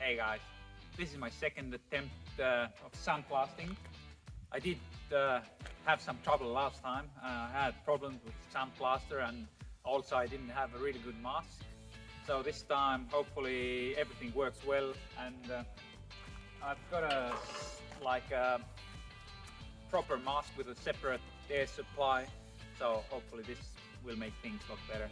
Hey guys, this is my second attempt of sandblasting. I did have some trouble last time. I had problems with sandblaster, and also I didn't have a really good mask. So this time hopefully everything works well, and I've got a proper mask with a separate air supply, so hopefully this will make things look better.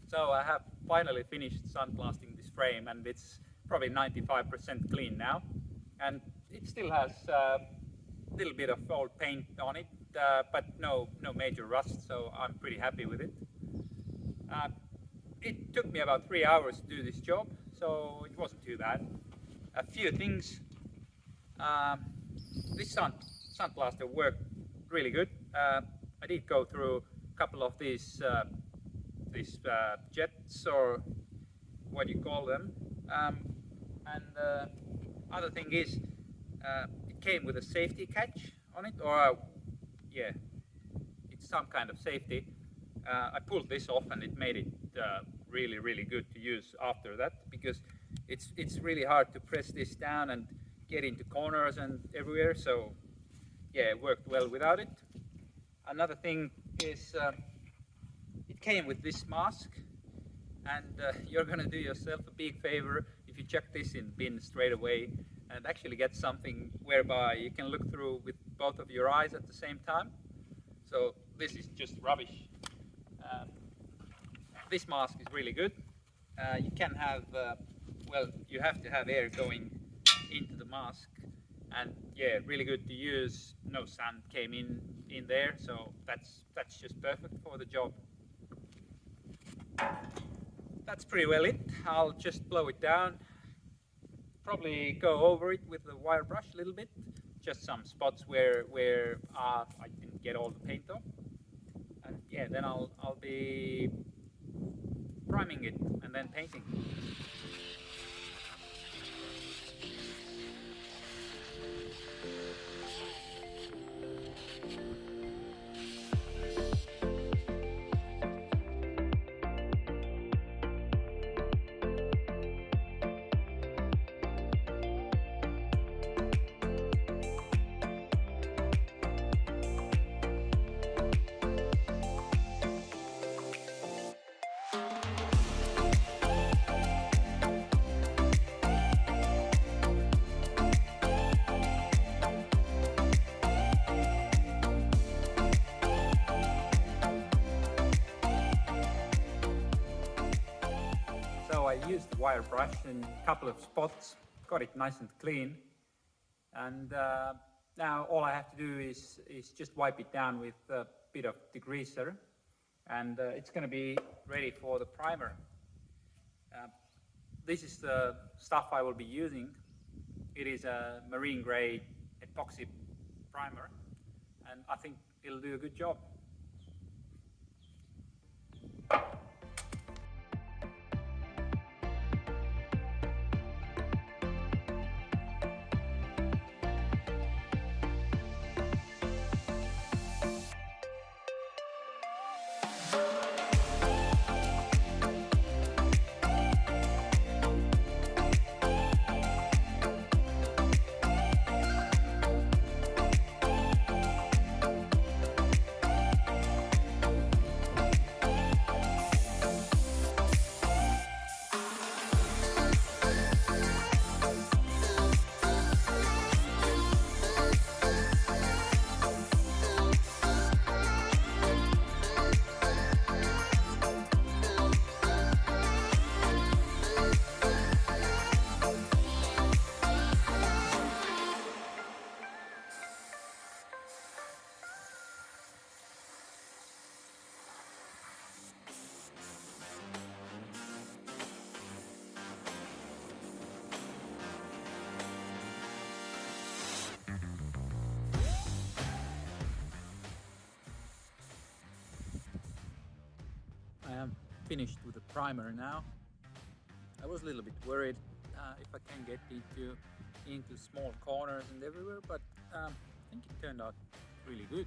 So I have finally finished sandblasting this frame, and it's probably 95% clean now, and it still has a little bit of old paint on it, but no major rust, so I'm pretty happy with it. It took me about 3 hours to do this job, so it wasn't too bad. A few things. This sandblaster worked really good. I did go through a couple of these jets, or what you call them, and other thing is it came with a safety catch on it, or yeah, it's some kind of safety. I pulled this off, and it made it really good to use after that, because it's really hard to press this down and get into corners and everywhere, so yeah, it worked well without it. Another thing is it came with this mask, and you're gonna do yourself a big favor if you chuck this in the bin straight away and actually get something whereby you can look through with both of your eyes at the same time. So this is just rubbish. This mask is really good. You can have, well, you have to have air going into the mask, and yeah, really good to use. No sand came in there, so that's just perfect for the job. That's pretty well it. I'll just blow it down, probably go over it with the wire brush a little bit, just some spots where I didn't get all the paint off, and yeah, then I'll be priming it and then painting. I used the wire brush in a couple of spots, got it nice and clean, and now all I have to do is just wipe it down with a bit of degreaser, and it's going to be ready for the primer. This is the stuff I will be using. It is a marine grade epoxy primer, and I think it'll do a good job. I am finished with the primer now. I was a little bit worried if I can get into small corners and everywhere, but I think it turned out really good.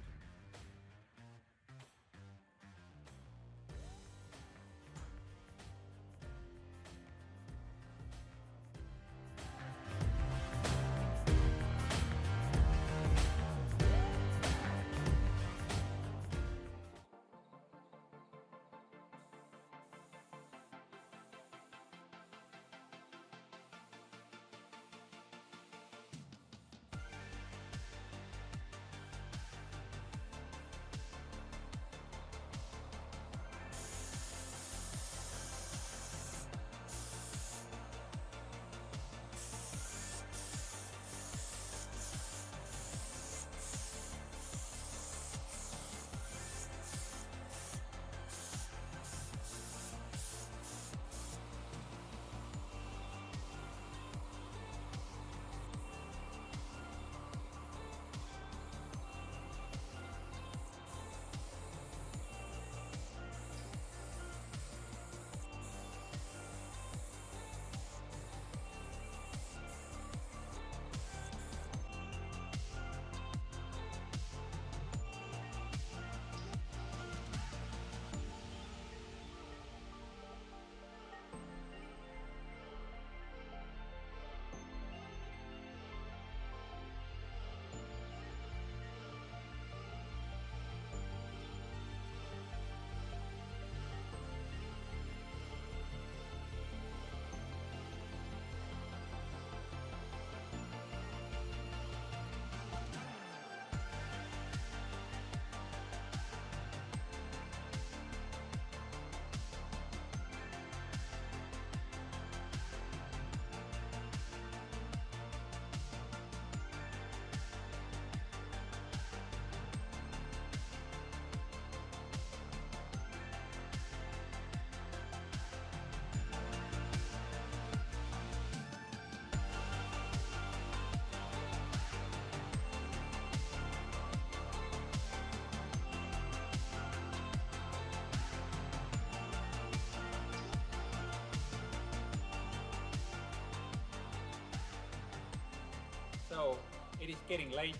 So it is getting late,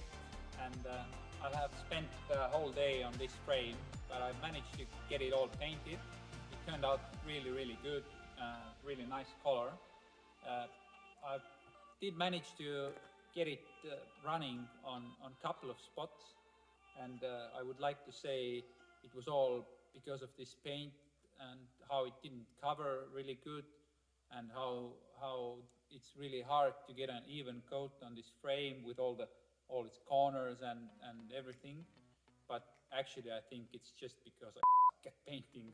and I have spent the whole day on this frame, but I managed to get it all painted. It turned out really, really good, really nice color. I did manage to get it running on a couple of spots, and I would like to say it was all because of this paint and how it didn't cover really good, and how it's really hard to get an even coat on this frame with all its corners and everything. But actually I think it's just because I at painting.